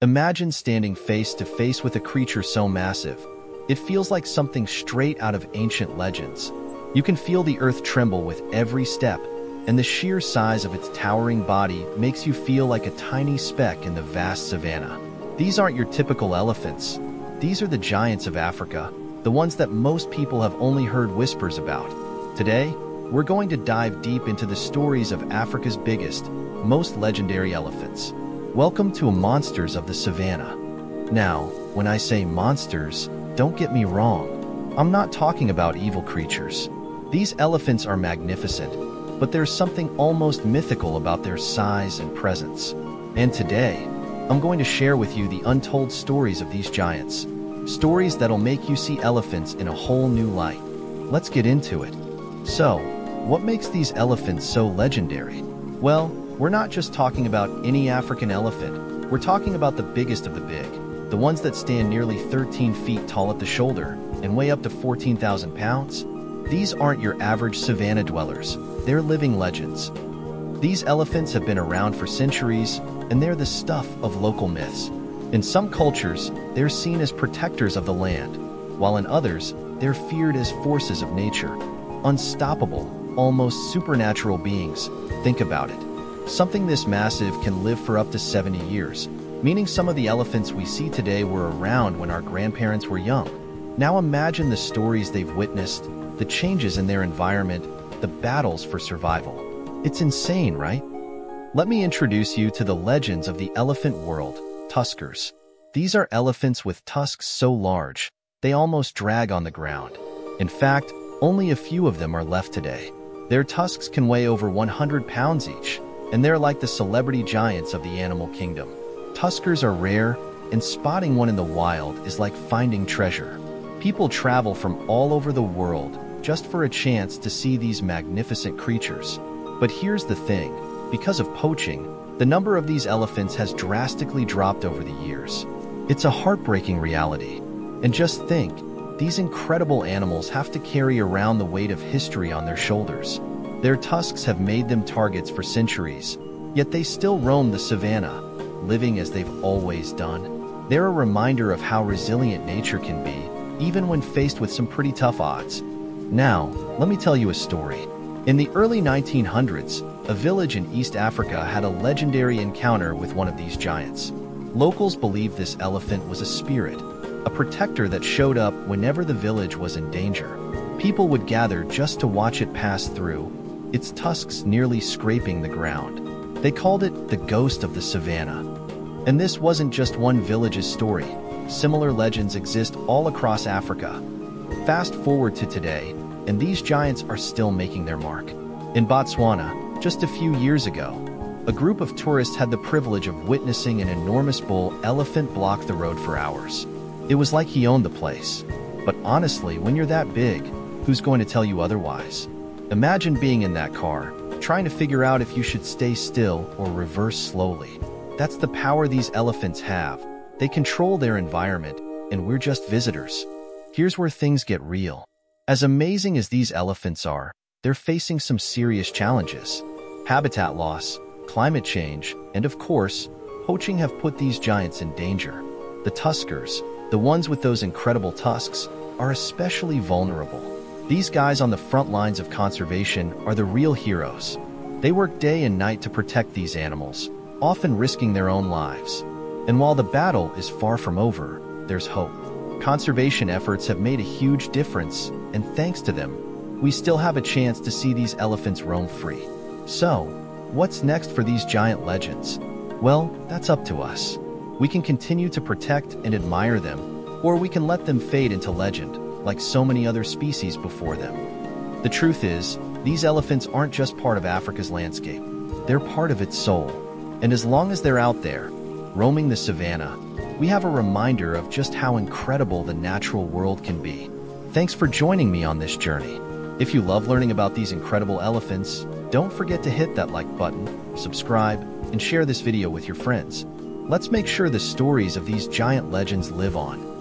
Imagine standing face to face with a creature so massive. It feels like something straight out of ancient legends. You can feel the earth tremble with every step, and the sheer size of its towering body makes you feel like a tiny speck in the vast savanna. These aren't your typical elephants. These are the giants of Africa, the ones that most people have only heard whispers about. Today, we're going to dive deep into the stories of Africa's biggest, most legendary elephants. Welcome to Monsters of the Savannah. Now, when I say monsters, don't get me wrong. I'm not talking about evil creatures. These elephants are magnificent, but there's something almost mythical about their size and presence. And today, I'm going to share with you the untold stories of these giants. Stories that'll make you see elephants in a whole new light. Let's get into it. So, what makes these elephants so legendary? Well, we're not just talking about any African elephant. We're talking about the biggest of the big. The ones that stand nearly 13 feet tall at the shoulder and weigh up to 14,000 pounds. These aren't your average savanna dwellers. They're living legends. These elephants have been around for centuries, and they're the stuff of local myths. In some cultures, they're seen as protectors of the land, while in others, they're feared as forces of nature. Unstoppable, almost supernatural beings. Think about it. Something this massive can live for up to 70 years, meaning some of the elephants we see today were around when our grandparents were young. Now imagine the stories they've witnessed, the changes in their environment, the battles for survival. It's insane, right? Let me introduce you to the legends of the elephant world, Tuskers. These are elephants with tusks so large, they almost drag on the ground. In fact, only a few of them are left today. Their tusks can weigh over 100 pounds each, and they're like the celebrity giants of the animal kingdom. Tuskers are rare, and spotting one in the wild is like finding treasure. People travel from all over the world just for a chance to see these magnificent creatures. But here's the thing, because of poaching, the number of these elephants has drastically dropped over the years. It's a heartbreaking reality. And just think, these incredible animals have to carry around the weight of history on their shoulders. Their tusks have made them targets for centuries, yet they still roam the savanna, living as they've always done. They're a reminder of how resilient nature can be, even when faced with some pretty tough odds. Now, let me tell you a story. In the early 1900s, a village in East Africa had a legendary encounter with one of these giants. Locals believed this elephant was a spirit, a protector that showed up whenever the village was in danger. People would gather just to watch it pass through, its tusks nearly scraping the ground. They called it the ghost of the savanna. And this wasn't just one village's story. Similar legends exist all across Africa. Fast forward to today, and these giants are still making their mark. In Botswana, just a few years ago, a group of tourists had the privilege of witnessing an enormous bull elephant block the road for hours. It was like he owned the place. But honestly, when you're that big, who's going to tell you otherwise? Imagine being in that car, trying to figure out if you should stay still or reverse slowly. That's the power these elephants have. They control their environment, and we're just visitors. Here's where things get real. As amazing as these elephants are, they're facing some serious challenges. Habitat loss, climate change, and of course, poaching have put these giants in danger. The Tuskers, the ones with those incredible tusks, are especially vulnerable. These guys on the front lines of conservation are the real heroes. They work day and night to protect these animals, often risking their own lives. And while the battle is far from over, there's hope. Conservation efforts have made a huge difference, and thanks to them, we still have a chance to see these elephants roam free. So, what's next for these giant legends? Well, that's up to us. We can continue to protect and admire them, or we can let them fade into legend, like so many other species before them. The truth is, these elephants aren't just part of Africa's landscape. They're part of its soul. And as long as they're out there, roaming the savanna, we have a reminder of just how incredible the natural world can be. Thanks for joining me on this journey. If you love learning about these incredible elephants, don't forget to hit that like button, subscribe, and share this video with your friends. Let's make sure the stories of these giant legends live on.